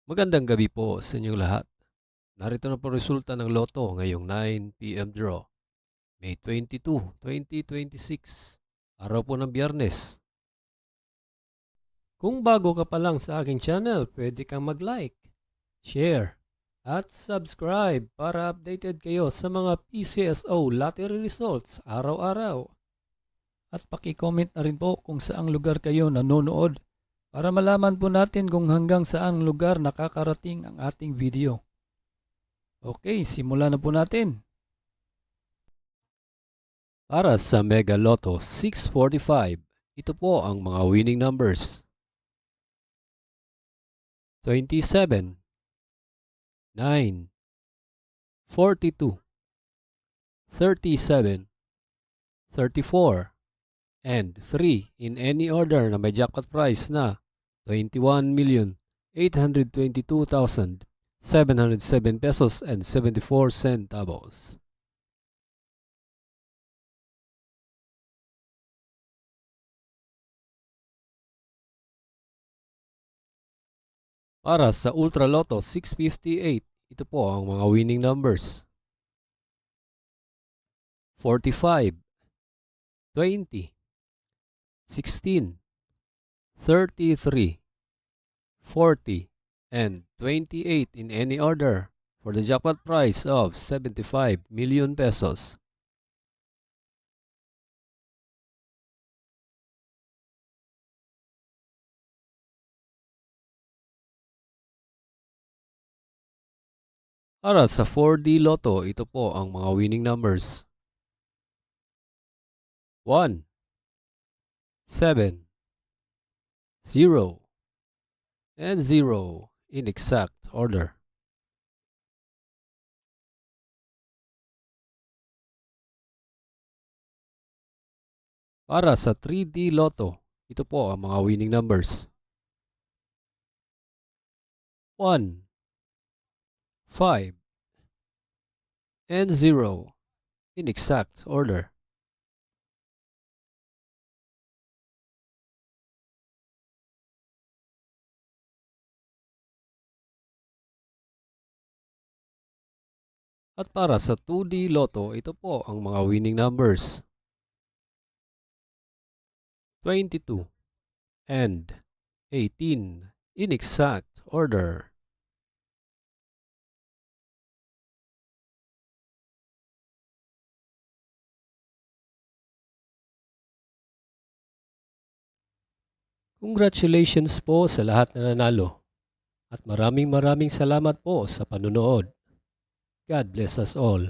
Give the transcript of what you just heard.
Magandang gabi po sa inyong lahat. Narito na po resulta ng loto ngayong 9 p.m. draw, May 22, 2026, araw po ng Biyernes. Kung bago ka pa lang sa aking channel, pwede kang mag-like, share, at subscribe para updated kayo sa mga PCSO lottery results araw-araw. At paki-comment na rin po kung saang lugar kayo nanonood para malaman po natin kung hanggang saang lugar nakakarating ang ating video. Okay, simulan na po natin. Para sa Mega Lotto 645, ito po ang mga winning numbers. 27, 9, 42, 37, 34, and 3 in any order na may jackpot price na 21,822,707 pesos and 74 centavos. Para sa Ultra Lotto 658, ito po ang mga winning numbers. 45, 20, 16, 33, 40, and 28 in any order for the jackpot price of 75 million pesos. Para sa 4D Lotto, ito po ang mga winning numbers. 1, 7, 0, and 0 in exact order. Para sa 3D Lotto, ito po ang mga winning numbers. 1, 5, and 0 in exact order. At para sa 2D Lotto, ito po ang mga winning numbers. 22 and 18 in exact order. Congratulations po sa lahat na nanalo at maraming salamat po sa panunood. God bless us all.